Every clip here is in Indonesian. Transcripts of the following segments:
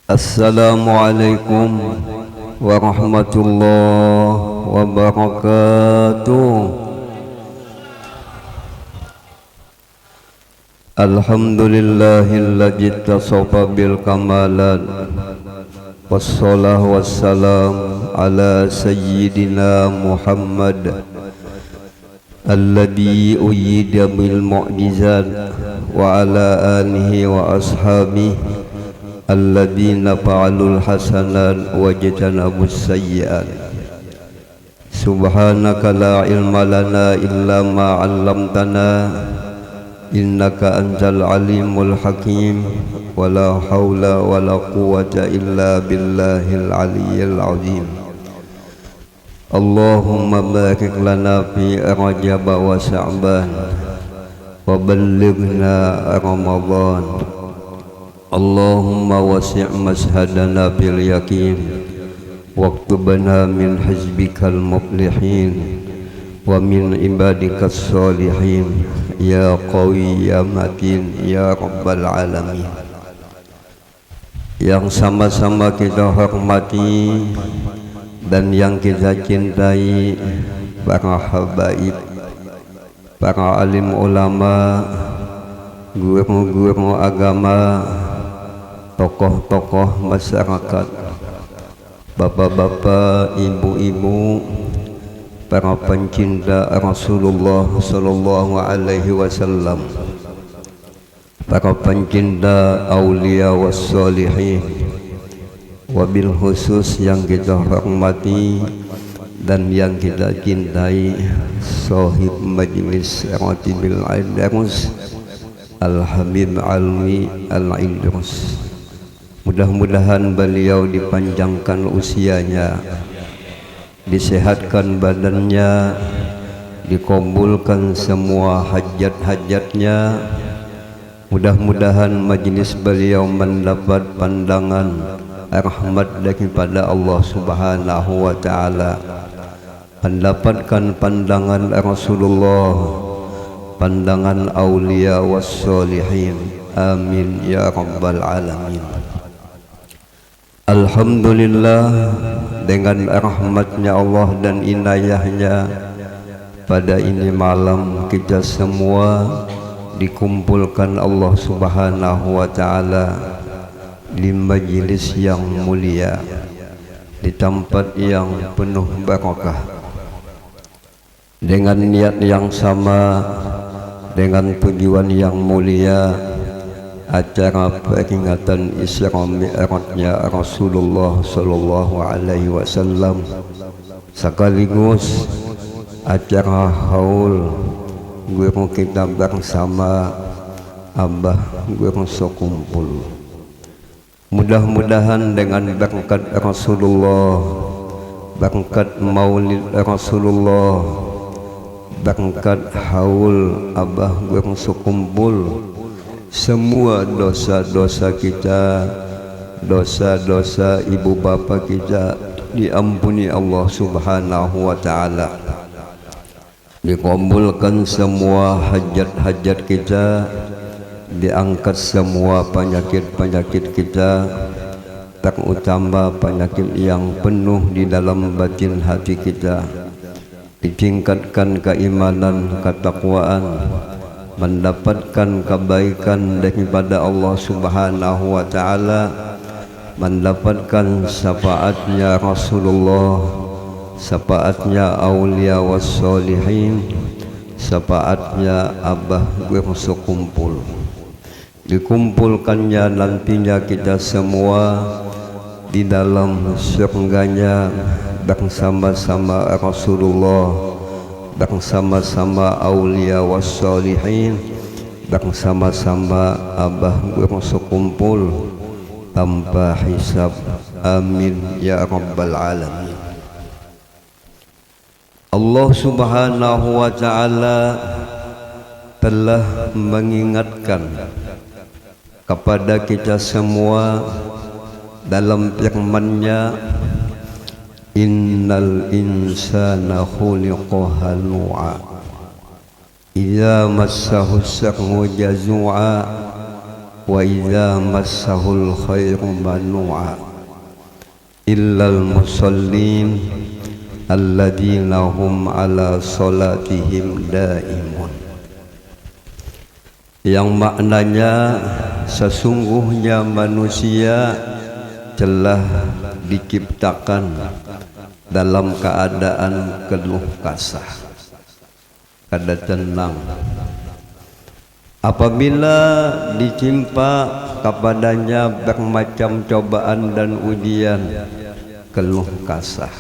Assalamualaikum warahmatullahi wabarakatuh. Alhamdulillahilladzi tasafa bil kamalat, wassalahu wassalam ala sayyidina Muhammad alladzi uyyida bil mu'jizat wa ala alihi wa ashabihi alladzina fa'alul hasanat wajtanabus sayyi'at. Subhanaka la ilma lana illa ma 'allamtana innaka antal alimul hakim. Wala haula wala quwwata illa billahil aliyyil azim. Allahumma barik lana fi Rajab wa Sya'ban wa ballighna Ramadan. Allahumma wasi' mashhadana bil yakin waktubna min hizbikal muflihin wa min ibadikas solihin ya qawi ya matin ya rabbal alamin. Yang sama-sama kita hormati dan yang kita cintai para habaib, para alim ulama, guru-guru agama, tokoh-tokoh masyarakat, bapak-bapak, ibu-ibu, para pencinta Rasulullah sallallahu alaihi wasallam, para pencinta aulia wassolihin, wabil khusus yang kita hormati dan yang kita cintai, sahib majlis ratibil Aidarus Al-Habib Alwi Al-Idrus. Mudah-mudahan beliau dipanjangkan usianya, disehatkan badannya, dikabulkan semua hajat-hajatnya. Mudah-mudahan majlis beliau mendapat pandangan rahmat daripada Allah Subhanahu wa ta'ala, mendapatkan pandangan Rasulullah, pandangan aulia wassolihin. Amin ya rabbal alamin. Alhamdulillah, dengan rahmatnya Allah dan inayahnya, pada ini malam kita semua dikumpulkan Allah Subhanahu wa ta'ala di majlis yang mulia, di tempat yang penuh barakah, dengan niat yang sama, dengan tujuan yang mulia, acara peringatan Isra Mi'rajnya Rasulullah sallallahu alaihi wasallam, sekaligus acara haul guru kita bersama Abah Guru sekumpul. Mudah-mudahan dengan berkat Rasulullah, berkat maulid Rasulullah, berkat haul Abah Guru sekumpul, semua dosa-dosa kita, dosa-dosa ibu bapa kita diampuni Allah Subhanahu wa ta'ala, dikabulkan semua hajat-hajat kita, diangkat semua penyakit-penyakit kita, terutama penyakit yang penuh di dalam batin hati kita, ditingkatkan keimanan, ketakwaan, mendapatkan kebaikan daripada Allah Subhanahu wa ta'ala, mendapatkan syafaatnya Rasulullah, syafaatnya aulia wassolihin, syafaatnya Abah Guru sekumpul. Dikumpulkannya nantinya kita semua di dalam surganya bersama-sama Rasulullah, bersama-sama aulia wassolihin, bersama-sama Abah Guru sekumpul tanpa hisab. Amin ya rabbal alamin. Allah Subhanahu wa ta'ala telah mengingatkan kepada kita semua dalam firman-Nya, innal insana khuliqa halu'a idza massahu syarru jazua wa idza massahul khairu manu'a illal musallin alladzina hum ala salatihim daimun. Yang maknanya sesungguhnya manusia telah diciptakan dalam keadaan keluh kasah, kada tenang. Apabila ditimpa kepadanya bermacam cobaan dan ujian, keluh kasah.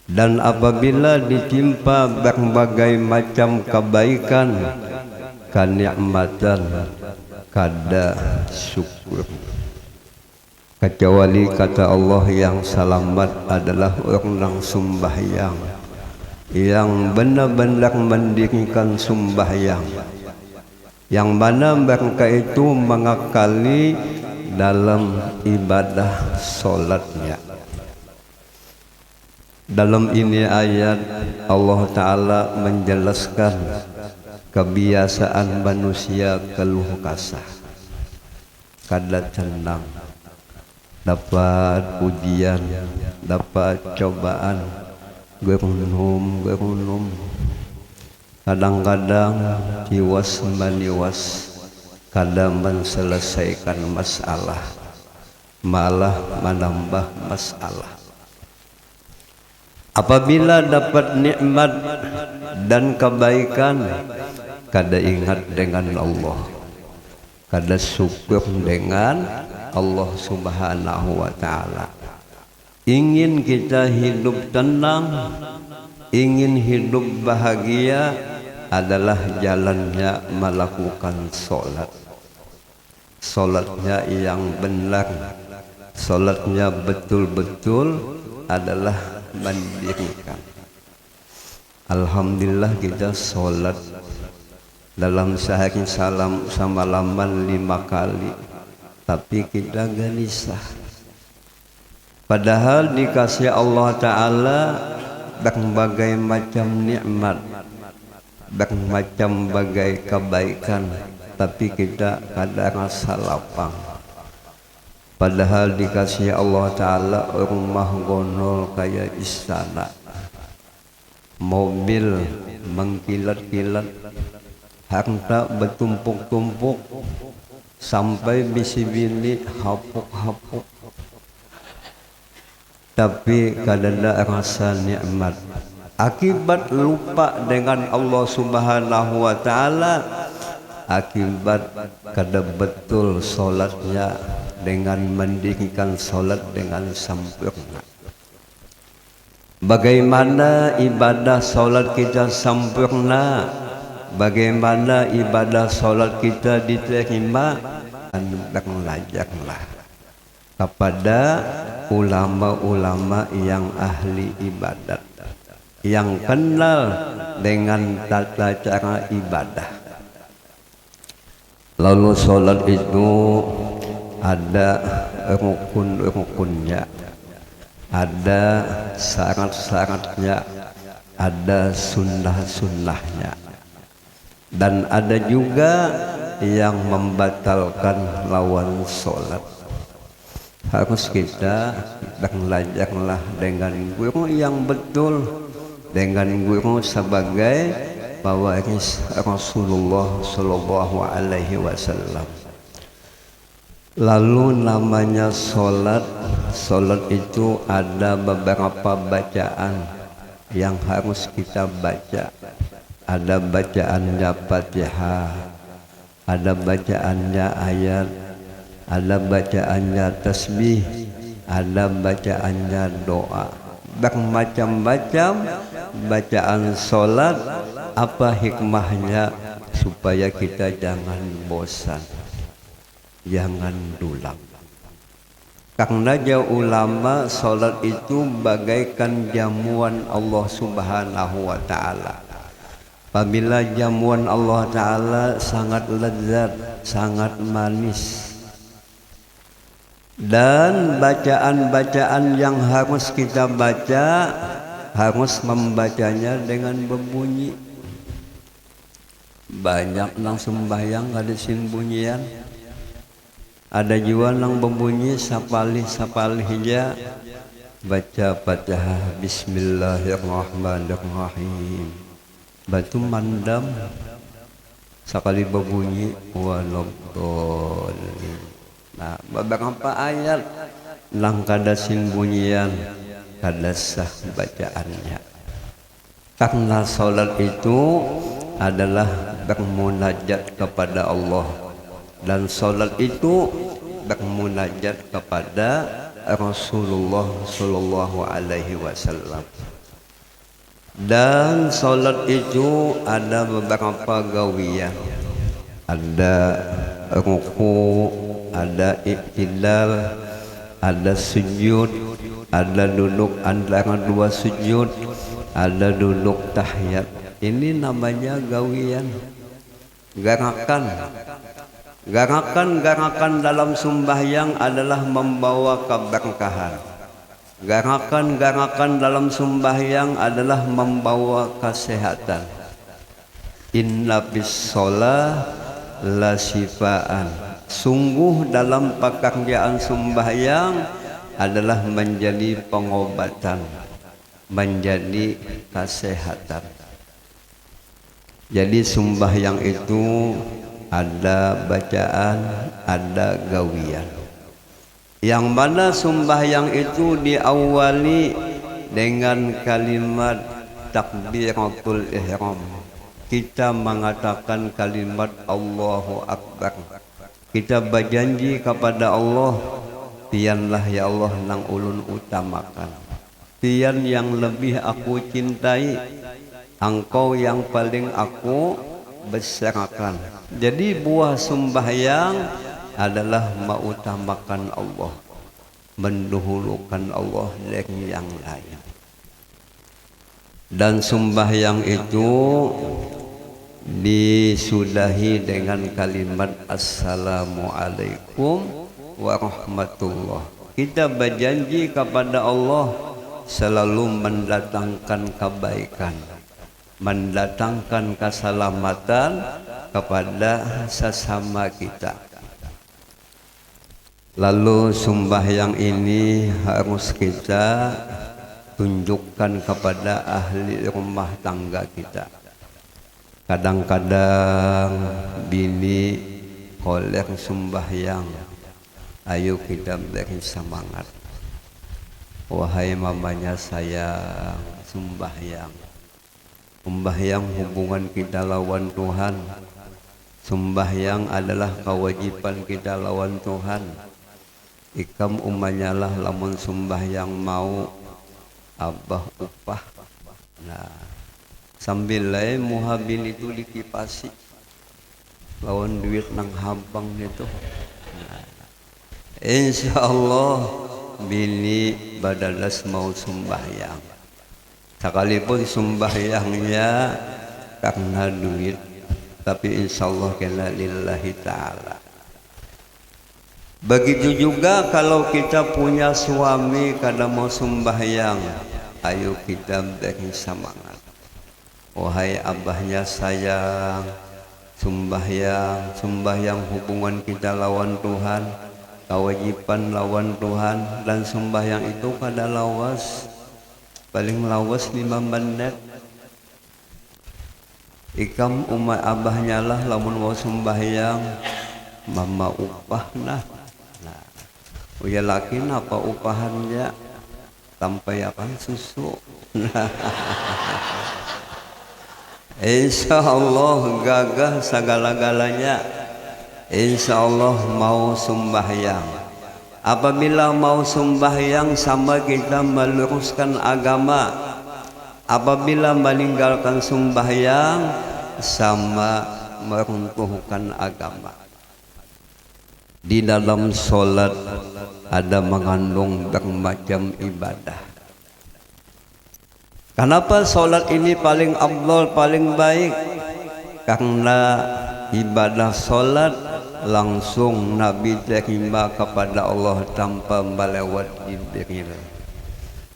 Dan apabila ditimpa berbagai macam kebaikan, kenikmatan, kada syukur. Kecuali kata Allah yang selamat adalah orang sembahyang yang benar-benar mendirikan sembahyang, yang mana mereka itu mengakali dalam ibadah solatnya. Dalam ini ayat Allah Ta'ala menjelaskan kebiasaan manusia keluh kasah, kada tenang, dapat ujian, dapat cobaan, gerunum, kadang-kadang tiwas maniwas, kadang menselesaikan masalah, malah menambah masalah. Apabila dapat nikmat dan kebaikan, kada ingat dengan Allah, kada syukur dengan Allah Subhanahu wa Ta'ala. Ingin kita hidup tenang, ingin hidup bahagia, adalah jalannya melakukan solat. Solatnya yang benar, solatnya betul-betul adalah mendirikan. Alhamdulillah kita solat dalam sehari semalaman 5 kali, tapi kita gelisah. Padahal dikasih Allah Ta'ala berbagai macam nikmat, bermacam bagai kebaikan, tapi kita kadang rasa lapang. Padahal dikasih Allah Ta'ala rumah gonol kayak istana, mobil mengkilat-kilat, harta bertumpuk-tumpuk, sampai bisi-bini hapuk-hapuk, tapi kadang rasa nikmat. Akibat lupa dengan Allah Subhanahu wa Ta'ala, akibat kada betul solatnya dengan mendirikan solat dengan sempurna. Bagaimana ibadah solat kita sempurna, bagaimana ibadah solat kita diterima, belajarlah kepada ulama-ulama yang ahli ibadat, yang kenal dengan tata cara ibadah. Lalu solat itu ada rukun-rukunnya, ada syarat-syaratnya, ada sunnah-sunnahnya, dan ada juga yang membatalkan lawan solat. Harus kita belajarlah dengan guru yang betul, dengan guru sebagai pewaris Rasulullah Sallallahu Alaihi Wasallam. Lalu namanya solat, solat itu ada beberapa bacaan yang harus kita baca. Ada bacaannya Fatihah, ada bacaannya ayat, ada bacaannya tasbih, ada bacaannya doa. Bermacam-macam bacaan solat. Apa hikmahnya? Supaya kita jangan bosan, jangan dulang. Karena jauh ulama, solat itu bagaikan jamuan Allah Subhanahu wa Ta'ala. Apabila jamuan Allah Ta'ala sangat lezat, sangat manis, dan bacaan-bacaan yang harus kita baca, harus membacanya dengan berbunyi. Banyak nang sembahyang ada sin bunyian. Ada juga nang berbunyi sapalih aja baca Fatihah Bismillahirrahmanirrahim. Batu mandam sekali berbunyi waladhdallin. Nah, beberapa ayat nang kada sin bunyian kada sah bacaannya. Karena salat itu adalah bermunajat kepada Allah, dan salat itu bermunajat kepada Rasulullah sallallahu alaihi wasallam. Dan salat itu ada beberapa gawian. Ada ruku, ada iktidal, ada sujud, ada duduk antara dua sujud, ada duduk tahiyat. Ini namanya gawian. Gerakan dalam sembahyang adalah membawa keberkahan. Gerakan dalam sembahyang adalah membawa kesehatan. Inna bis shalah la shifaan. Sungguh dalam pekerjaan sembahyang adalah menjadi pengobatan, menjadi kesehatan. Jadi sembahyang itu ada bacaan, ada gawian. Yang mana sembahyang itu diawali dengan kalimat takbiratul ihram. Kita mengatakan kalimat Allahu Akbar. Kita berjanji kepada Allah, pianlah ya Allah nang ulun utamakan. Pian yang lebih aku cintai, Engkau yang paling aku besarkan. Jadi buah sembahyang adalah mengutamakan Allah, mendahulukan Allah dari yang lain. Dan sembahyang itu disudahi dengan kalimat Assalamualaikum warahmatullah. Kita berjanji kepada Allah selalu mendatangkan kebaikan, mendatangkan keselamatan kepada sesama kita. Lalu sembahyang ini harus kita tunjukkan kepada ahli rumah tangga kita. Kadang-kadang bini kolek sembahyang, ayo kita beri semangat. Wahai mamanya sayang, sembahyang. Sembahyang hubungan kita lawan Tuhan. Sembahyang adalah kewajiban kita lawan Tuhan. Ikam umanyalah lamun sembahyang mau abah upah. Nah, sambil lain muhabin itu dikipasi lawan duit nang habang itu. Nah, insyaallah bini badalas mau sembahyang. Sekalipun sembahyangnya karena duit, tapi insyaallah kena lillahi ta'ala. Begitu juga kalau kita punya suami kadang mau sembahyang, ayo kita beri semangat. Wahai abahnya sayang, sembahyang hubungan kita lawan Tuhan, kewajiban lawan Tuhan. Dan sembahyang itu kada lawas, paling lawas 5 menit. Ikam umat abahnya lah lamun mau sembahyang, mama upah nah. Uya laki apa upahannya? Sampai akan susu. Insyaallah gagah segala-galanya. Insyaallah mau sembahyang. Apabila mau sembahyang sama kita meluruskan agama. Apabila meninggalkan sembahyang sama meruntuhkan agama. Di dalam solat ada mengandung bermacam ibadah. Kenapa solat ini paling afdal, paling baik? Karena ibadah solat langsung Nabi terima kepada Allah tanpa melewat Jibril.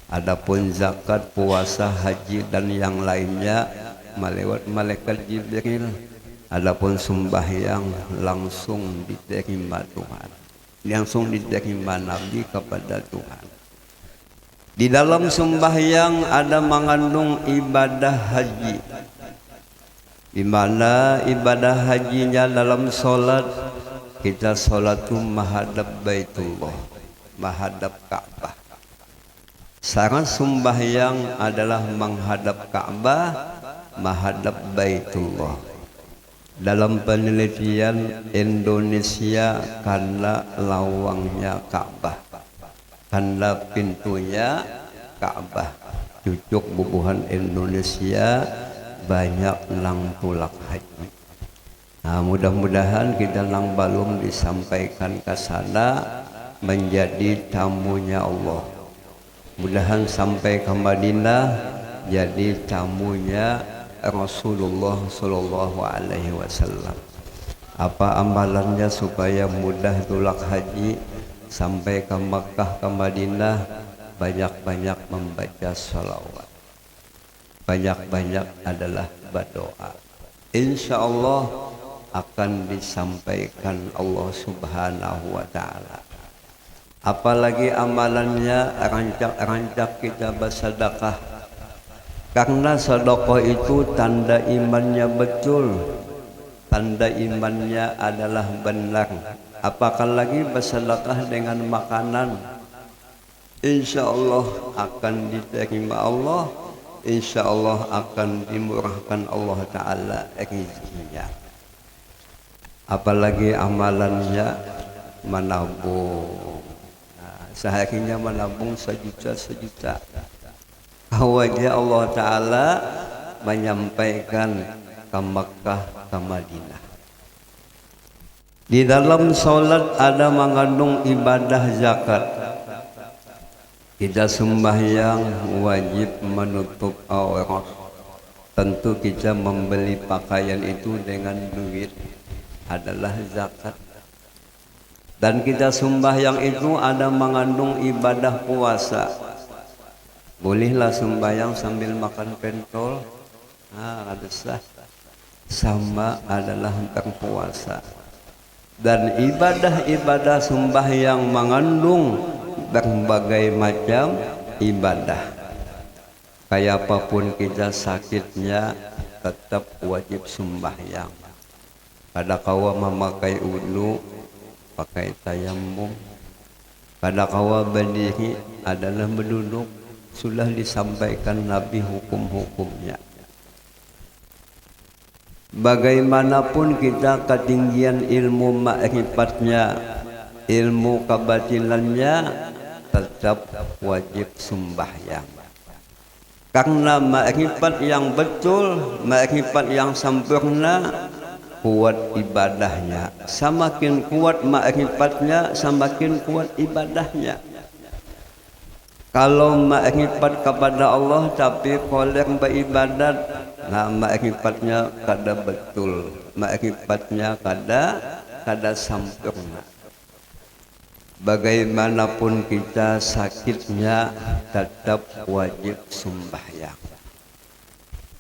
Adapun zakat, puasa, haji dan yang lainnya melewat malaikat Jibril. Adapun sembahyang langsung diterima Tuhan, langsung diterima Nabi kepada Tuhan. Di dalam sembahyang ada mengandung ibadah haji, di mana ibadah hajinya dalam solat kita solat itu menghadap Baitullah, menghadap Ka'bah. Saran sembahyang adalah menghadap Ka'bah, menghadap Baitullah. Dalam penelitian Indonesia karena lawangnya Ka'bah, karena pintunya Ka'bah, cucuk bubuhan Indonesia banyak nang tulak haji. Nah, mudah-mudahan kita nang balum disampaikan ke sana menjadi tamunya Allah. Mudahan sampai ke Madinah jadi tamunya Rasulullah Sallallahu Alaihi Wasallam. Apa amalannya supaya mudah tulak haji sampai ke Makkah ke Madinah? Banyak-banyak membaca salawat, banyak-banyak adalah berdoa. Insya Allah akan disampaikan Allah Subhanahu wa Ta'ala. Apalagi amalannya, rancak-rancak kita bersedekah, karena sedekah itu tanda imannya betul, tanda imannya adalah benar. Apakah lagi bersedekah dengan makanan, insya Allah akan diterima Allah, insya Allah akan dimurahkan Allah Ta'ala rezekinya. Apalagi amalannya menabung. Nah, seharinya menabung sejuta. Wajah Allah Ta'ala menyampaikan ke Makkah ke Madinah. Di dalam solat ada mengandung ibadah zakat. Kita sembahyang wajib menutup aurat. Tentu kita membeli pakaian itu dengan duit adalah zakat. Dan kita sembahyang itu ada mengandung ibadah puasa. Bolehlah sembahyang sambil makan pentol, ada sah, sama adalah berpuasa. Dan ibadah-ibadah sembahyang mengandung berbagai macam ibadah. Kayak apapun kita sakitnya tetap wajib sembahyang. Kada kawa memakai wudu, pakai tayamum. Kada kawa berdiri adalah berduduk. Sudah disampaikan Nabi hukum-hukumnya. Bagaimanapun kita ketinggian ilmu ma'rifatnya, ilmu kebatilannya, tetap wajib sembahyang. Karena ma'rifat yang betul, ma'rifat yang sempurna, kuat ibadahnya. Semakin kuat ma'rifatnya, semakin kuat ibadahnya. Kalau ma'rifat kepada Allah tapi kolek beribadat, nah ma'rifatnya kada betul, ma'rifatnya kada sempurna. Bagaimanapun kita sakitnya tetap wajib sembahyang.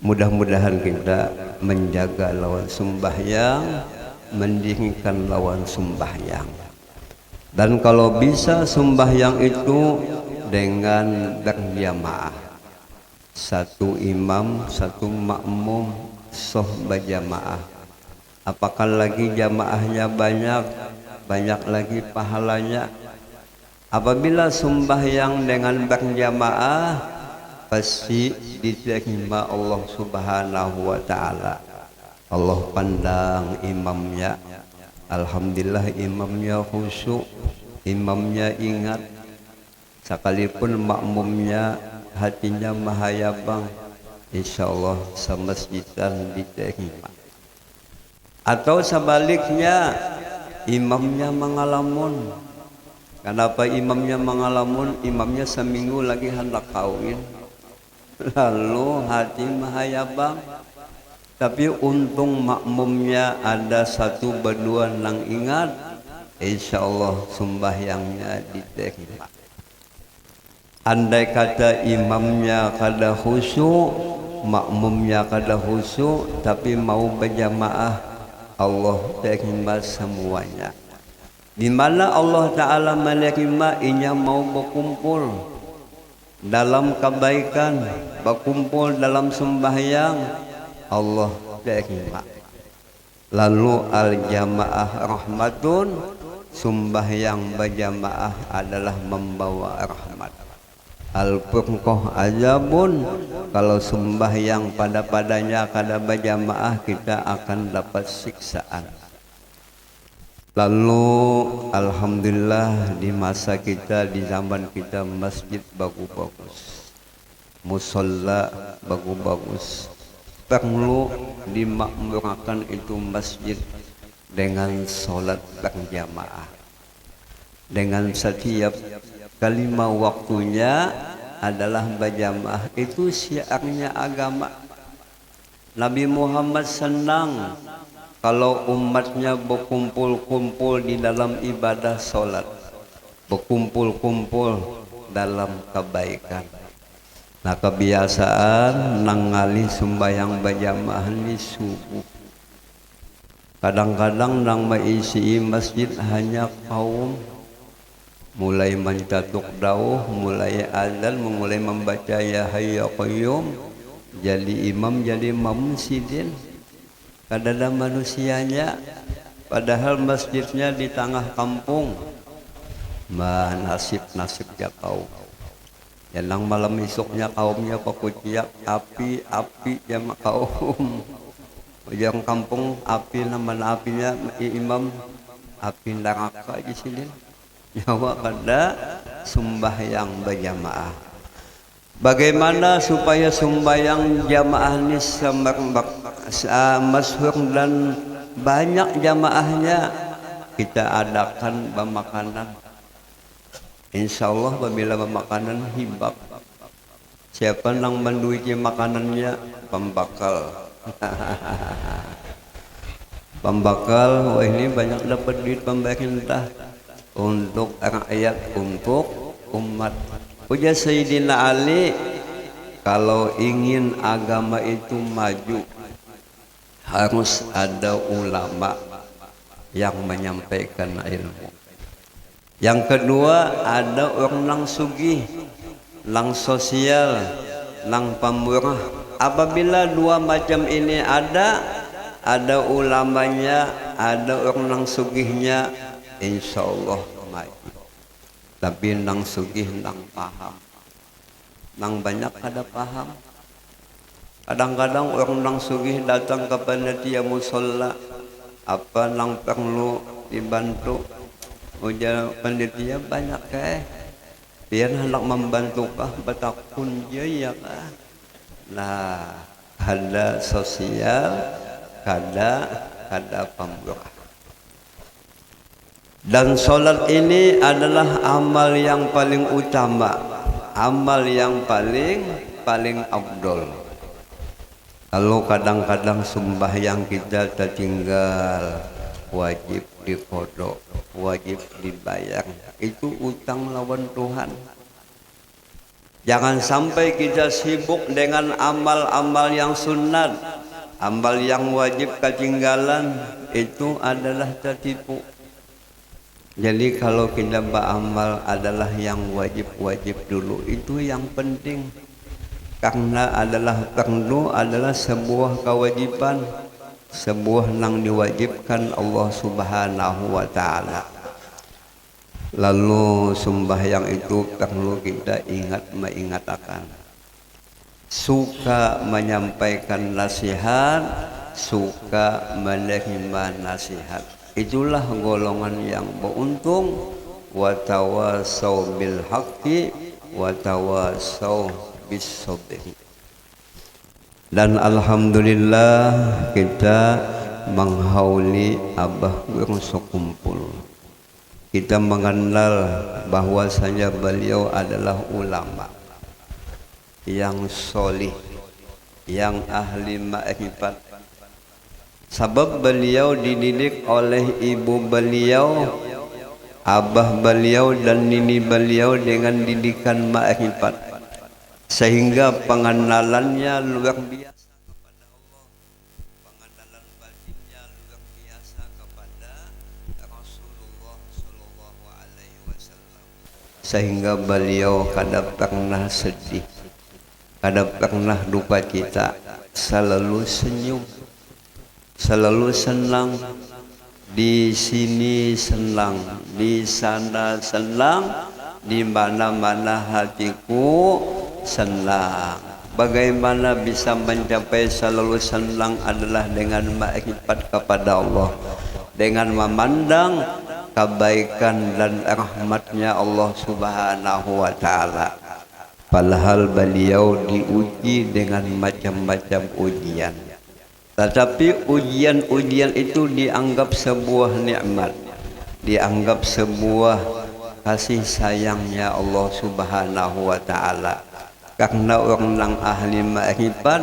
Mudah-mudahan kita menjaga lawan sembahyang, mendirikan lawan sembahyang. Dan kalau bisa sembahyang itu dengan berjamaah, satu imam, satu makmum, soh berjamaah. Apakah lagi jamaahnya banyak lagi pahalanya. Apabila sembahyang dengan berjamaah, pasti diterima Allah Subhanahu wa Ta'ala. Allah pandang imamnya, alhamdulillah imamnya khusyuk, imamnya ingat. Sekalipun makmumnya hatinya mahayabang, insyaallah semasjidan diterima. Atau sebaliknya, imamnya mengalamun. Kenapa imamnya mengalamun? Imamnya seminggu lagi hendak kawin, lalu hati mahayabang. Tapi untung makmumnya ada satu berdua nang ingat, insyaallah sembahyangnya diterima. Andai kata imamnya kada khusyuk, makmumnya kada khusyuk, tapi mau berjamaah, Allah terima semuanya. Di mana Allah Ta'ala menerima, inya mau berkumpul dalam kebaikan, berkumpul dalam sembahyang, Allah terima. Lalu al-jamaah rahmatun, sembahyang berjamaah adalah membawa rahmat. Al-furqah azabun, kalau sembahyang pada-padanya kada berjamaah kita akan dapat siksaan. Lalu alhamdulillah di masa kita, di zaman kita, masjid bagus-bagus, musalla bagus-bagus. Perlu dimakmurkan itu masjid dengan sholat berjamaah, dengan setiap kalimat waktunya adalah berjamaah. Itu syiarnya agama. Nabi Muhammad senang kalau umatnya berkumpul-kumpul di dalam ibadah sholat, berkumpul-kumpul dalam kebaikan. Nah, kebiasaan nangali sembahyang berjamaah ni subuh. Kadang-kadang nang maisi masjid hanya kaum, mulai mencatuk dauh, mulai azan, mulai membaca ya hayyu ya qayyum, jadi imam, jadi mamsidin. Kadang manusianya, padahal masjidnya di tengah kampung. Nasib ya kaum. Yang malam esoknya kaumnya pakuciak api jama kaum. Yang kampung api, nama apinya imam api neraka di sini. Nyawa kada sembahyang berjamaah. Bagaimana supaya sembahyang jamaah ini masyhur dan banyak jamaahnya? Kita adakan pemakanan. Insya Allah apabila pemakanan hibak, siapa yang menduiti makanannya? Pembakal. Pembakal, wah ini banyak dapat duit pemerintah untuk rakyat, untuk umat. Ujar Sayyidina Ali, kalau ingin agama itu maju, harus ada ulama yang menyampaikan ilmu. Yang kedua, ada orang lang sugih, lang sosial, lang pemurah. Apabila dua macam ini ada ulamanya, ada orang lang sugihnya, insya Allah maju. Tapi nang sugih nang paham, nang banyak ada paham. Kadang-kadang orang nang sugih datang ke panitia musalla, apa nang perlu dibantu, ujar panitia banyak biar hendak membantu kah batakun jaya kah. Nah, ada sosial, kada pemurah. Dan sholat ini adalah amal yang paling utama, amal yang paling afdol. Kalau kadang-kadang sembahyang kita tertinggal, wajib diqodok, wajib dibayar. Itu utang lawan Tuhan. Jangan sampai kita sibuk dengan amal-amal yang sunat, amal yang wajib ketinggalan, itu adalah tertipu. Jadi kalau kita beramal adalah yang wajib-wajib dulu, itu yang penting. Karena adalah sebuah kewajiban, sebuah yang diwajibkan Allah Subhanahu wa Ta'ala. Lalu sembahyang itu perlu kita mengingatkan, suka menyampaikan nasihat, suka menerima nasihat. Itulah golongan yang beruntung. Wa tawasau bil haqqi wa tawasau bis sabri. Dan alhamdulillah kita menghauli abah bersukumpul. Kita mengenal bahwasanya beliau adalah ulama yang solih, yang ahli ma'rifat. Sebab beliau dididik oleh ibu beliau, abah beliau dan nini beliau dengan didikan ma'rifat, sehingga pengenalannya luar biasa kepada Allah, pengenalan batinnya luar biasa. sehingga beliau kada pernah sedih, kada pernah duka cita, selalu senyum, selalu senang. Di sini senang, di sana senang, di mana-mana hatiku senang. Bagaimana bisa mencapai selalu senang adalah dengan makrifat kepada Allah, dengan memandang kebaikan dan rahmatnya Allah Subhanahu wa Ta'ala. Padahal beliau diuji dengan macam-macam ujian, tetapi ujian-ujian itu dianggap sebuah nikmat, dianggap sebuah kasih sayangnya Allah Subhanahu wa Ta'ala. Karena orang ahli makrifat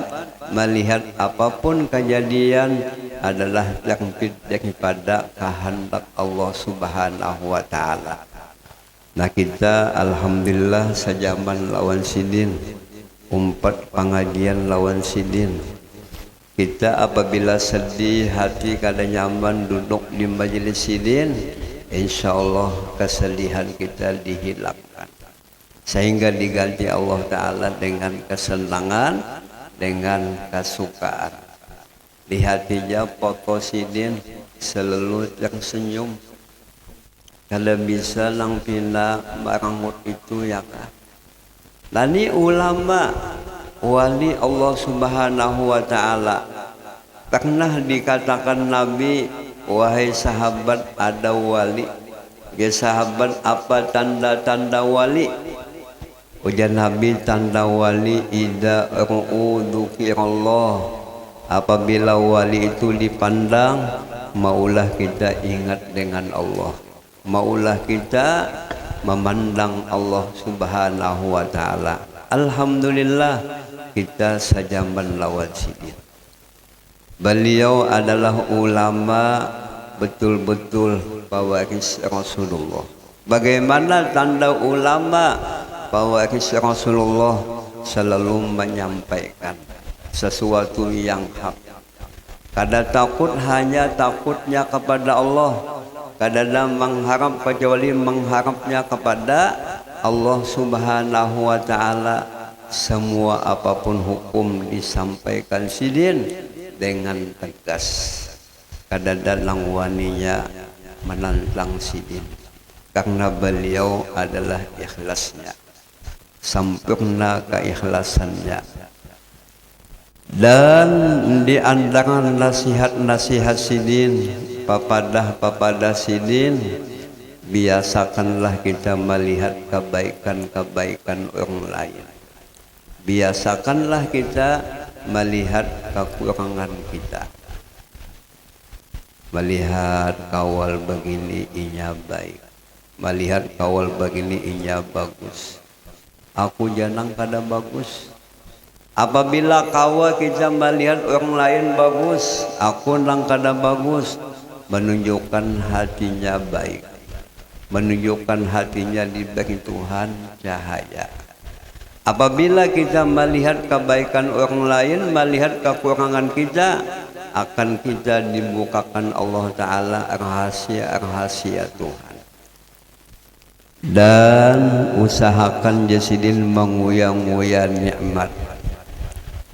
melihat apapun kejadian adalah terjepit daripada kehendak Allah Subhanahu wa Ta'ala. Nah, kita alhamdulillah sejaman lawan sidin, umpat pengajian lawan sidin. Kita apabila sedih hati kada nyaman duduk di majelis sidin, insyaallah kesedihan kita dihilangkan, sehingga diganti Allah Ta'ala dengan kesenangan, dengan kesukaan. Di hatinya foto sidin selalu tersenyum. Kalau bisa lang pina marangut itu ya kan. Lani ulama wali Allah Subhanahu wa Ta'ala, pernah dikatakan Nabi, wahai sahabat, ada wali. Ya sahabat, apa tanda-tanda wali? Ujar Nabi, tanda wali idza dzukirallah, apabila wali itu dipandang, maulah kita ingat dengan Allah, maulah kita memandang Allah Subhanahu wa Ta'ala. Alhamdulillah kita sejaman lawan sidin. Beliau adalah ulama betul-betul pewaris Rasulullah. Bagaimana tanda ulama pewaris Rasulullah? Selalu menyampaikan sesuatu yang hak. Kada takut hanya takutnya kepada Allah, kada mengharap kecuali mengharapnya kepada Allah Subhanahu wa Ta'ala. Semua apapun hukum disampaikan sidin dengan tegas, kada dalang waninya menantang sidin, karena beliau adalah ikhlasnya, sempurna keikhlasannya. Dan di antara nasihat-nasihat sidin, papadah sidin, biasakanlah kita melihat kebaikan-kebaikan orang lain. Biasakanlah kita melihat kekurangan kita. Melihat kawal begini inya baik, melihat kawal begini inya bagus. Aku janang kada bagus. Apabila kawal kita melihat orang lain bagus, aku nang kada bagus, menunjukkan hatinya baik, menunjukkan hatinya diberi Tuhan cahaya. Apabila kita melihat kebaikan orang lain, melihat kekurangan kita, akan kita dibukakan Allah Ta'ala rahasia-rahasia Tuhan. Dan usahakan jasidin menguya-nguya nikmat,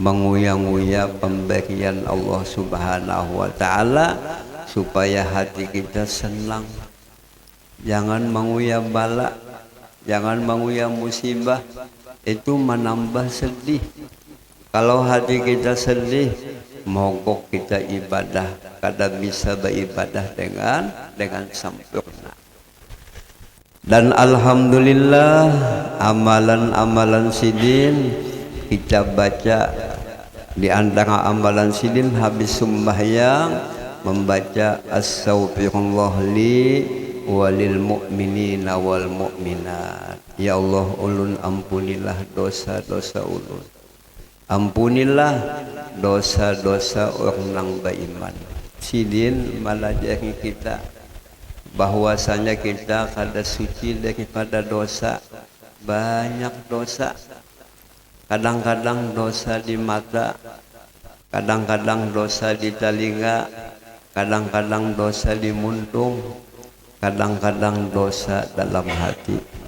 menguya-nguya pemberian Allah Subhanahu wa Ta'ala, supaya hati kita senang. Jangan menguya bala, jangan menguya musibah, itu menambah sedih. Kalau hati kita sedih, mogok kita ibadah, kada bisa beribadah dengan sempurna. Dan alhamdulillah amalan-amalan sidin kita baca. Di antara amalan sidin habis sembahyang membaca astaghfirullah li walil mu'minina wal mu'minat. Ya Allah, ulun ampunilah dosa-dosa ulun, ampunilah dosa-dosa orang nang beriman. Sidin melajari kita bahwasanya kita kada suci daripada dosa. Banyak dosa, kadang-kadang dosa di mata, kadang-kadang dosa di telinga, kadang-kadang dosa di muntung, kadang-kadang dosa dalam hati.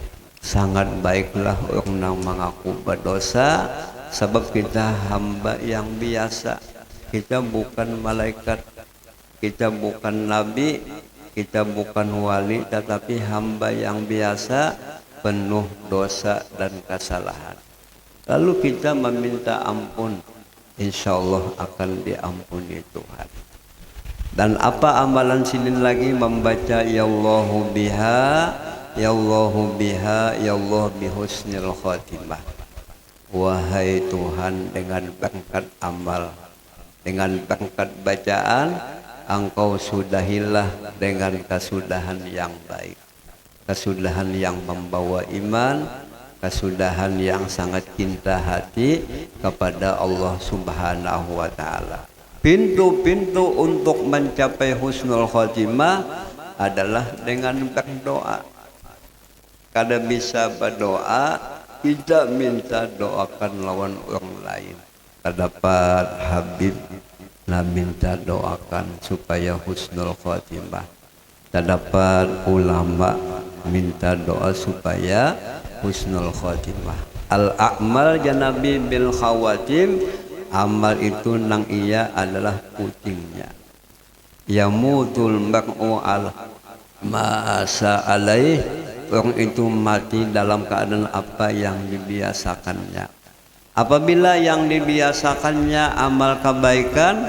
sangat baiklah orang yang mengaku berdosa, sebab kita hamba yang biasa. Kita bukan malaikat, kita bukan nabi, kita bukan wali, tetapi hamba yang biasa, penuh dosa dan kesalahan. Lalu kita meminta ampun, insya Allah akan diampuni Tuhan. Dan apa amalan sinin lagi? Membaca ya Allahu biha, ya Allahu biha, ya Allah bihusnil khatimah. Wahai Tuhan, dengan berkat amal, dengan berkat bacaan, Engkau sudahilah dengan kesudahan yang baik, kesudahan yang membawa iman, kesudahan yang sangat cinta hati kepada Allah Subhanahu wa Ta'ala. Pintu-pintu untuk mencapai husnul khotimah adalah dengan berdoa. Kada bisa berdoa, kita minta doakan lawan orang lain. Terdapat Habib lah minta doakan supaya husnul khotimah. Terdapat ulama minta doa supaya husnul khotimah. Al-a'mal janabi bil khawatim, amal itu nang iya adalah putingnya. Yamutul mar'u al ma'asa alaih, orang itu mati dalam keadaan apa yang dibiasakannya. Apabila yang dibiasakannya amal kebaikan,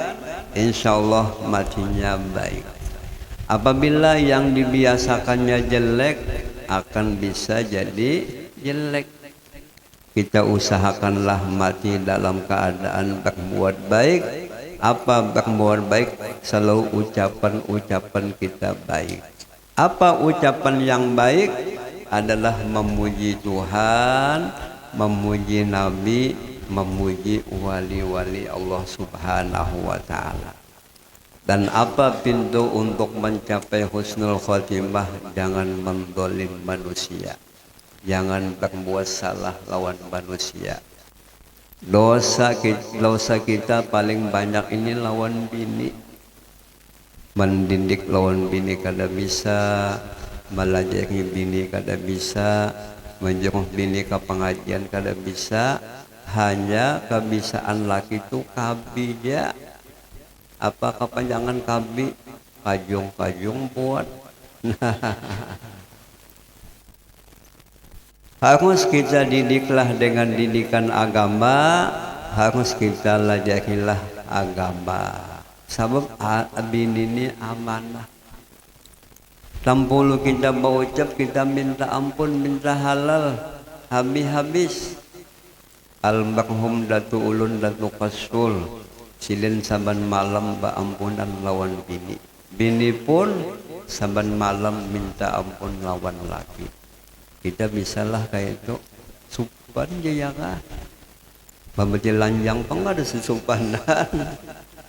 insya Allah matinya baik. Apabila yang dibiasakannya jelek, akan bisa jadi jelek. Kita usahakanlah mati dalam keadaan berbuat baik. Apa berbuat baik? Selalu ucapan-ucapan kita baik. Apa ucapan yang baik? Adalah memuji Tuhan, memuji Nabi, memuji wali-wali Allah Subhanahu wa Ta'ala. Dan apa pintu untuk mencapai husnul khotimah? Jangan mendolim manusia, jangan berbuat salah lawan manusia. Dosa kita paling banyak ini lawan bini. Mendidik lawan bini kada bisa, melajari bini kada bisa, menjenguk bini ke pengajian kada bisa. Hanya kebisaan laki itu kabija. Apa kepanjangan kabi? Kajung-kajung buat. Harus kita didiklah dengan didikan agama, harus kita lajarilah agama. Sebab bini ini amanah. Tampulu kita berucap, kita minta ampun, minta halal, habis-habis. Almarhum Datu Ulun Datu Qasul, silin saban malam ampunan lawan bini. Bini pun saban malam minta ampun lawan laki. Kita bisalah kayak itu. Supan jaya kah? Pembeti lanjang pang ada sesupanan.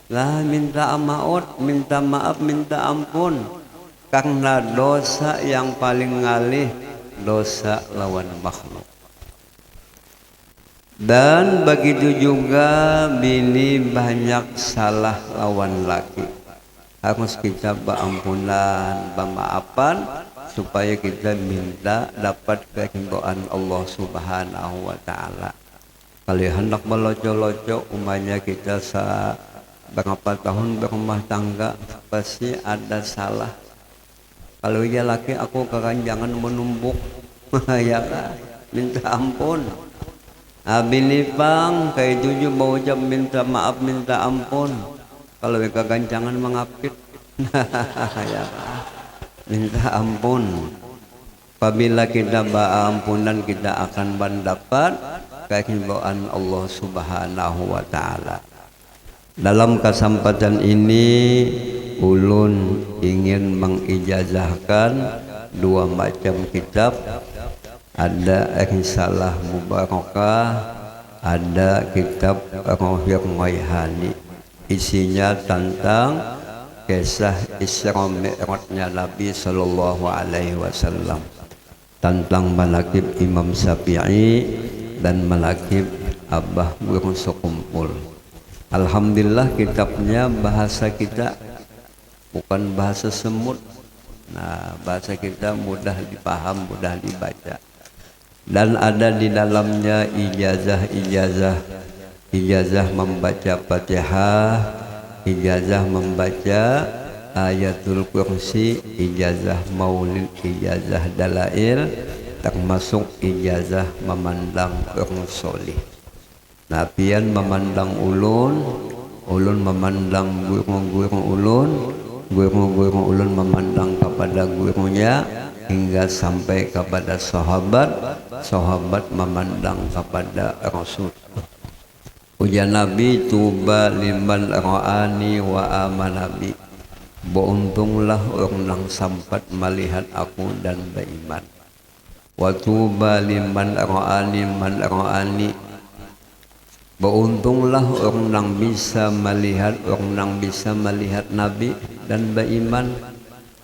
Lah minta amaut, minta maaf, minta ampun. Karena dosa yang paling ngalih, dosa lawan makhluk. Dan begitu juga bini banyak salah lawan laki. Harus kita berampunan, bermaafan, supaya kita minta dapat keridhaan Allah Subhanahu wa Ta'ala. Kalau hendak meloco-loco, umumnya kita berapa tahun berumah tangga, pasti ada salah. Kalau ya laki, aku keranjangan menumbuk, ya kan? Minta ampun. Bini pang kayak tujuh mau jam minta maaf, minta ampun. Kalau keganjangan mengapit, ya kan? Minta ampun. Apabila kita berampunan, kita akan mendapat keridhaan Allah Subhanahu wa Ta'ala. Dalam kesempatan ini ulun ingin mengijazahkan dua macam kitab. Ada Risalah Mubarakah, ada kitab Rohir Maihani. Isinya tentang kisah Isra Mi'rajnya Nabi Sallallahu Alaihi Wasallam, tentang manaqib Imam Syafi'i dan manaqib Abah Guru Sekumpul. Alhamdulillah kitabnya bahasa kita, bukan bahasa semut. Nah, bahasa kita mudah dipaham, mudah dibaca. dan ada di dalamnya ijazah membaca Fatihah, ijazah membaca ayatul kursi, ijazah maulid, ijazah dalail, termasuk ijazah memandang orang solih. Napian memandang ulun memandang guru-guru ulun, guru-guru ulun memandang kepada gurunya, hingga sampai kepada sahabat memandang kepada Rasul. Ujian Nabi, tuba liman ra'ani wa amanabi, beruntunglah orang yang sampat melihat aku dan beriman. Wa tuba liman ra'ani man ra'ani, beruntunglah orang yang bisa melihat Nabi dan beriman.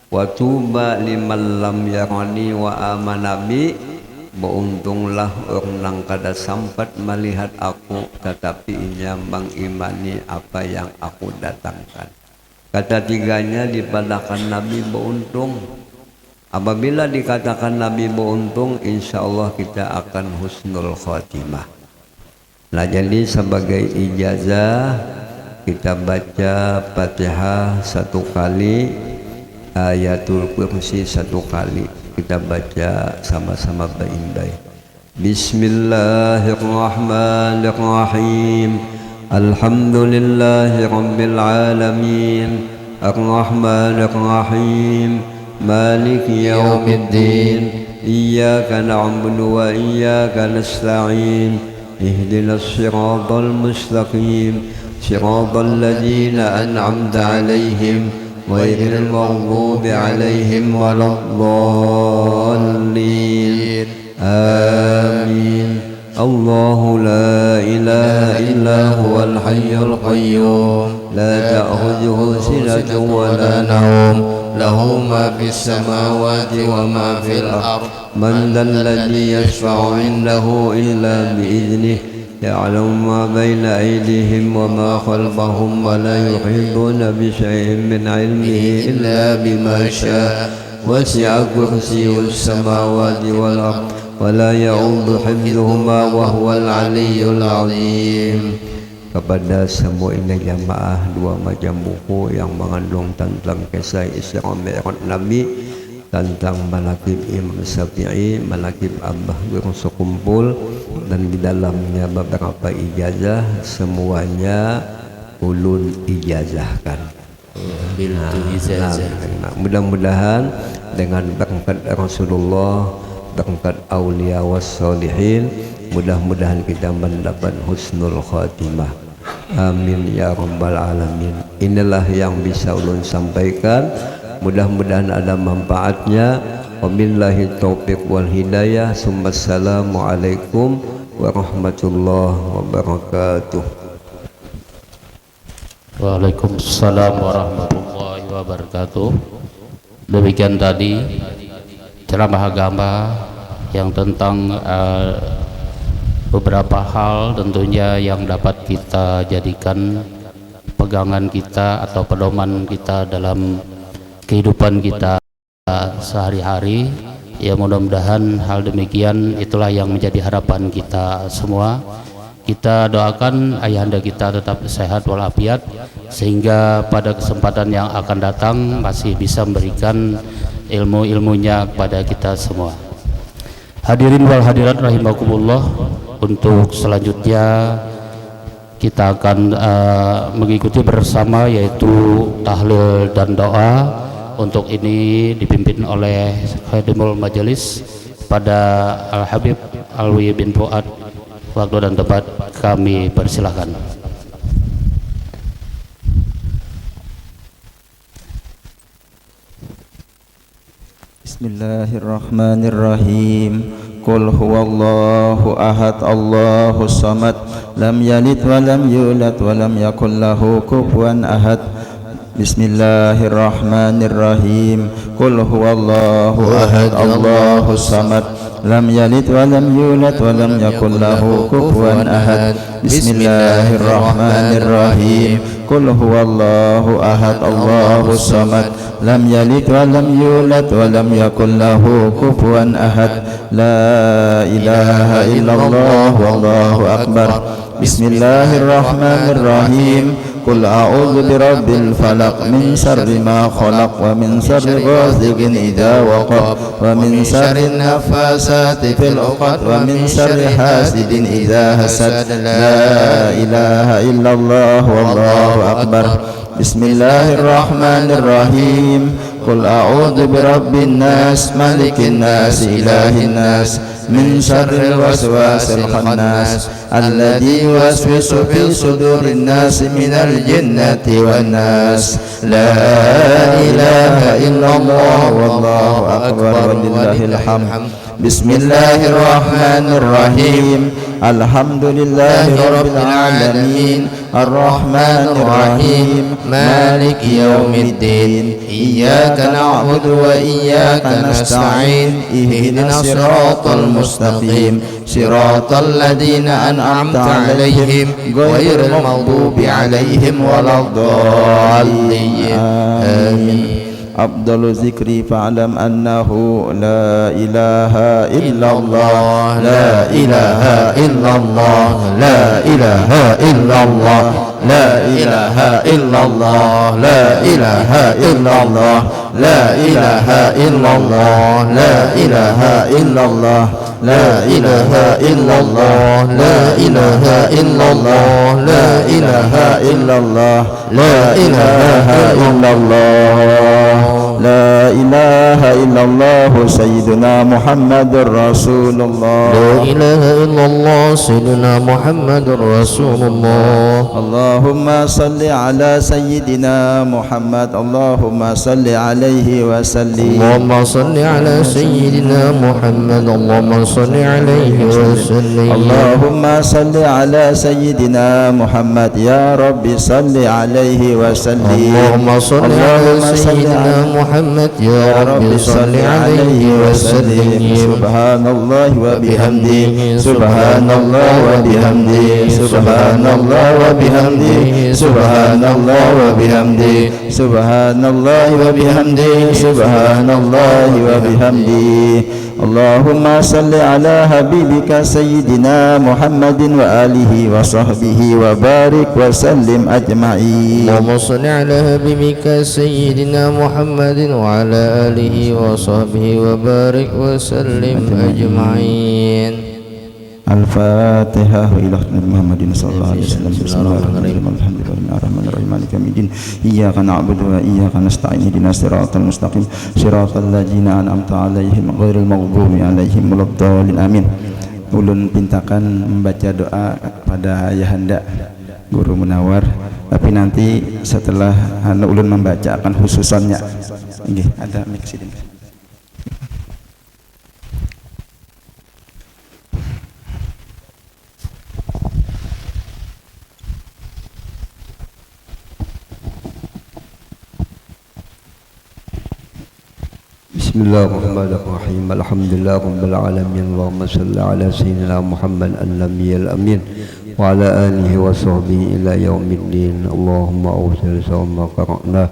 Wa tuba liman lam yarani wa amanabi, beruntunglah orang yang kada sampat melihat aku tetapi ia mengimani apa yang aku datangkan. Kata tiganya dipadakan Nabi beruntung. Apabila dikatakan Nabi beruntung, insya Allah kita akan husnul khatimah. Nah, jadi sebagai ijazah kita baca Fatihah 1 kali, ayatul kursi 1 kali. Kita baca sama-sama baik-baik. Bismillahirrahmanirrahim. Alhamdulillahi rabbil alamin. Ar-Rahmanir-Rahim. Maliki yaumiddin. Iyyaka na'budu wa iyyaka nasta'in. Ihdinas siratal mustaqim. Siratal ladzina an'amta 'alaihim ghairil maghdubi 'alaihim waladdallin. Amin. Allahu la ilaha illa huwal hayyul qayyum, la ta'khudhuhu sinatun wa la nawm, lahu ma fis samawati wa ma fil ard. Man dhal ladzi yashfa'u 'indahu illa bi idhnihi, ya'lamu ma bayna aydihim wa ma khalfahum, wa la yuhituna bi shay'in min 'ilmihi illa bima syaa. Wasi'a kursiyyus samawati wal ard, wa la ya'udu hifdhuhuma wa huwal 'aliyyul 'azim. Kepada semua ini jamaah, 2 macam buku yang mengandung tentang kisah Isra Mi'raj Nabi, tentang manaqib Imam Syafi'i, manaqib Abah Guru sekumpul, dan di dalamnya beberapa ijazah, semuanya ulun ijazahkan. Mudah-mudahan dengan berkat Rasulullah, berkat aulia wassalihin, mudah-mudahan kita mendapat husnul khatimah. Amin ya rabbal alamin. Inilah yang bisa ulun sampaikan, mudah-mudahan ada manfaatnya. Wabillahi taufiq wal hidayah. Assalamualaikum warahmatullahi wabarakatuh. Waalaikumsalam warahmatullahi wabarakatuh. Demikian tadi ceramah agama yang tentang beberapa hal tentunya yang dapat kita jadikan pegangan kita atau pedoman kita dalam kehidupan kita sehari-hari. Ya, mudah-mudahan hal demikian itulah yang menjadi harapan kita semua. Kita doakan ayahanda kita tetap sehat walafiat, sehingga pada kesempatan yang akan datang masih bisa memberikan ilmu-ilmunya kepada kita semua. Hadirin wal hadirat rahimakumullah, untuk selanjutnya kita akan mengikuti bersama yaitu tahlil dan doa. Untuk ini dipimpin oleh Khadimul Majelis pada Al-Habib Alwi bin Fuad. Waktu dan tempat kami persilahkan. Bismillahirrahmanirrahim. Qul huwallahu ahad, Allahus samad, lam yalid wa lam yulad wa lam yakul lahu kufuwan ahad. Bismillahirrahmanirrahim. Qul huwallahu ahad Allahus samad lam yalid wa lam yulad wa lam yakul lahu kufuwan ahad. Bismillahirrahmanirrahim. Qul huwallahu ahad Allahus samad lam yalid wa lam yulad wa lam yakul lahu kufuwan ahad. La ilaha illallah wallahu akbar. Bismillahirrahmanirrahim. Qul a'udzu birabbil falaq min syarri ma khalaq wa min syarri ghasiqin idza waqab wa min syarri nafasati fil 'uqad wa min syarri hasidin idza hasad. La ilaha illallah wallahu akbar. Bismillahirrahmanirrahim. Qul a'udzu birabbin nas malikin nas ilahin nas min syarril waswasil khannas alladzi yuwaswisu fi sudurin nas minal jinnati wan nas. La ilaha illallah wallahu akbar walillahil hamd. Bismillahirrahmanirrahim. Alhamdulillahi rabbil alamin arrahmanir rahim maliki yaumiddin iyyaka na'budu wa iyyaka nasta'in ihdinas siratal mustaqim siratal ladzina an'amta 'alaihim ghairil maghdubi 'alaihim waladdallin. Amin. Afdalu zikri fa'lam annahu la ilaha illallah la ilaha illallah la ilaha illallah la ilaha illallah la ilaha illallah la ilaha illallah la ilaha illallah la ilaha illallah la ilaha illallah la ilaha illallah la ilaha illallah. La ilaha illallah sayyiduna Muhammadur Rasulullah. La ilaha illallah sayyiduna Muhammadur Rasulullah. Allahumma salli ala sayyidina Muhammad. Allahumma salli alaihi wa sallim. Allahumma salli ala sayyidina Muhammad. Allahumma salli alaihi wa sallim. Allahumma salli ala sayyidina Muhammad. Ya Rabbi salli alaihi wa sallim. Allahumma salli ala sayyidina Muhammad. Ya Rabbi salli alaihi wa sallim. Subhanallah wa bihamdihi. Subhanallah wa bihamdihi. Subhanallah wa bihamdihi. Subhanallah wa bihamdihi. Subhanallah wa bihamdihi. Subhanallah wa bihamdihi. Allahumma salli ala habibika sayyidina Muhammadin wa alihi wa sahbihi wa barik wa sallim ajma'in. Allahumma salli ala habibika sayyidina Muhammadin wa ala alihi wa sahbihi wa barik wa sallim ajma'in. Al-Fatihah ila Muhammadin sallallahu alaihi wasallam. Bismillahirrahmanirrahim. Alhamdulillahirrahmanirrahim. Maliki yaumiddin. Iyyaka na'budu wa iyyaka nasta'in. Ihdinas siratal mustaqim. Siratal ladzina an'amta 'alaihim ghairil maghdubi 'alaihim waladdallin. Amin. Ulun pintakan membaca doa pada Ayahanda Guru Munawar, tapi nanti setelah ulun membaca akan khususannya. Nggih, ada mic sini. Bismillahirrahmanirrahim. Alhamdulillah rabbil alamin. Allahumma shalli ala sayyidina Muhammad an-nabiyil amin wa ala alihi wa sahbihi ila yaumiddin. Allahumma awsil sama qara'na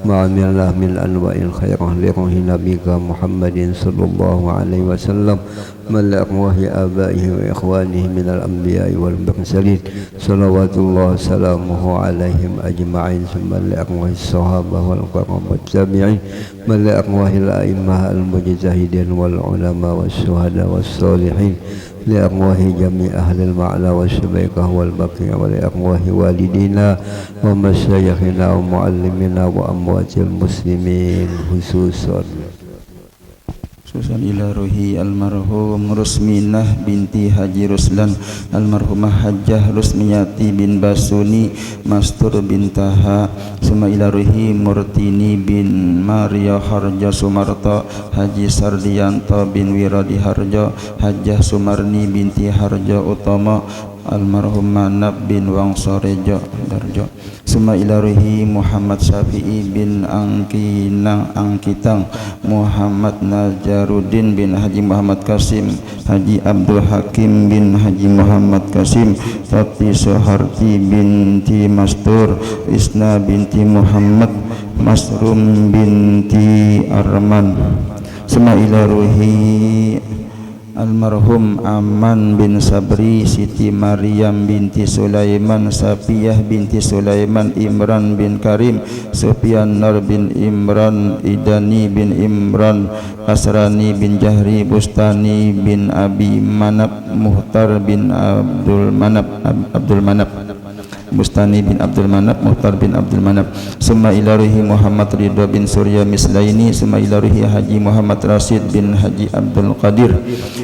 ma'amilna min anwa'il khairah li ruhi nabika Muhammadin sallallahu alaihi wasallam mal arwahi abaihi wa ikhwanihi min al-anbiya'i wal mursalin salawatullah salamuhu alaihim ajma'in summa li arwahi sahabah wal qarabat tabi'in mal arwahi al-a'immah al-mujtahidin wal ulama was syuhada was salihin li arwahi jami' ahli al-ma'la was syabaiqah wal baqi wa li arwahi walidina wa masyayikhina wa muallimina wa amwatil muslimin khususan ila ruhi almarhum Rusminah binti Haji Ruslan, almarhumah Hajjah Rusmiyati bin Basuni Mastur bin Taha, summa ila ruhi Murtini bin Maria Harja Sumarta, Haji Sardianto bin Wiradi Harja, Hajjah Sumarni binti Harja Utama, almarhum Manab bin Wangsorejo Darjo. Summa ila ruhi Muhammad Syafi'i bin Angkitang, Muhammad Najaruddin bin Haji Muhammad Kasim, Haji Abdul Hakim bin Haji Muhammad Kasim, Tati Soharti binti Mastur, Isna binti Muhammad, Masrum binti Arman. Summa ila ruhi almarhum Aman bin Sabri, Siti Maryam binti Sulaiman, Safiyah binti Sulaiman, Imran bin Karim, Sufyan Nur bin Imran, Idani bin Imran, Asrani bin Jahri, Bustani bin Abi Manab, Muhtar bin Abdul Manab, Bustani bin Abdul Manab, Muhtar bin Abdul Manab. Summa ila ruhi Muhammad Ridho bin Surya Mislaini, summa ila ruhi Haji Muhammad Rasid bin Haji Abdul Qadir,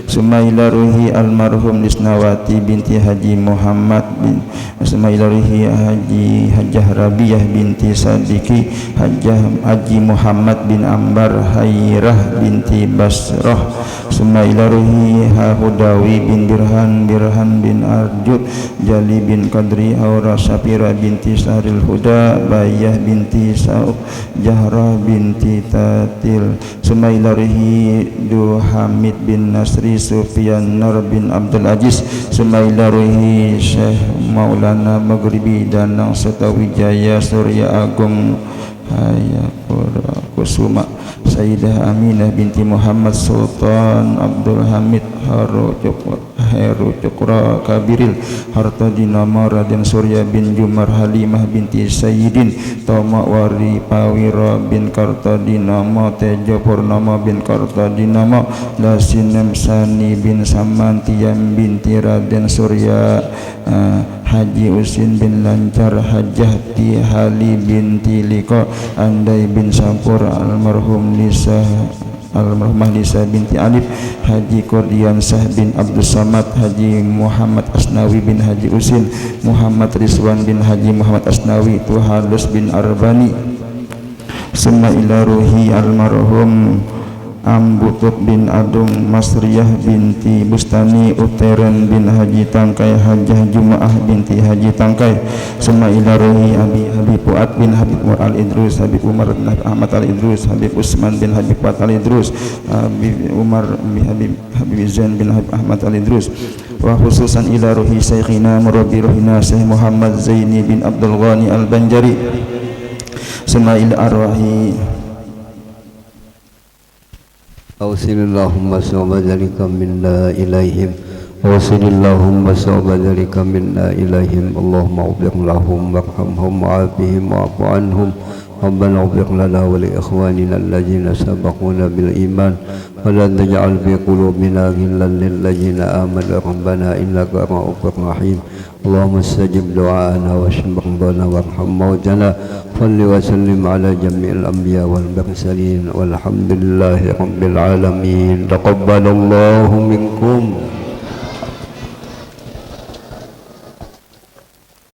summa ila ruhi almarhum Lisnawati binti Haji Muhammad bin, summa ila ruhi Hajjah Rabiyah binti Sadiki, Haji Muhammad bin Ambar, Hairah binti Basrah, summa ila ruhi Hudawi bin Birhan bin Arjud, Jali bin Qadri Aura, Syafira binti Sahril Huda, Bayah binti Sa'ub, Jahra binti Tatil, summa ila ruhi Hamid bin Nasri, Sufyan Nur bin Abdul Aziz, summa ila ruhi Syekh Maulana Maghribi Danang Setawijaya Surya Agung Hayapura Kusuma, Sayyidah Aminah binti Muhammad Sultan Abdul Hamid Heru Cukra Kabiril, Harta Dinama Raden Surya bin Jumar, Halimah binti Sayyidin, Toma Wari Pawira bin Kartadinama, Tejo Purnama bin Kartadinama, Lasinem Sani bin Samantiam binti Raden Surya, Haji Usin bin Lancar, Hajjati Hali binti Liko, Andai bin Sampur, almarhum almarhumah Lisa binti Alif, Haji Kordiansah bin Abdul Samad, Haji Muhammad Asnawi bin Haji Usin, Muhammad Rizwan bin Haji Muhammad Asnawi, Tuhalus bin Arbani. Summa ila ruhi almarhum Ambutut bin Adung, Masriyah binti Bustani, Uteren bin Haji Tangkai, Hajjah Jumaah binti Haji Tangkai. Summa ila ruhi Abi Habib Fuad bin Habib Umar Al-Idrus, Habib Umar bin Ahmad Al-Idrus, Habib Usman bin Habib Fuad Al-Idrus, Habib Umar bin Habib Zain bin Habib Ahmad Al-Idrus. Wa khususan ila ruhi Syekhina Murabbi ruhina Syekh Muhammad Zaini bin Abdul Ghani Al-Banjari. Summa ila arwahi Awsilillahumma sawbadhalika minna ilaihim, Awsilillahumma sawbadhalika minna ilaihim. Allahumma ufir lahum warhamhum wa'afihim wa'afu anhum. Rabbana ufir lana wa li ikhwanina alladhina sabaquna bil iman, wa la taj'al fi qulubina ghillan lil ladzina amanu rabbana innaka ra'ufur rahim. Allahumma istajib du'ana wa shfi marḍana warham mawtana. Salli wa sallim ala jami'il anbiya wal mursalin walhamdulillahi rabbil alamin. Taqabbalallahu minkum.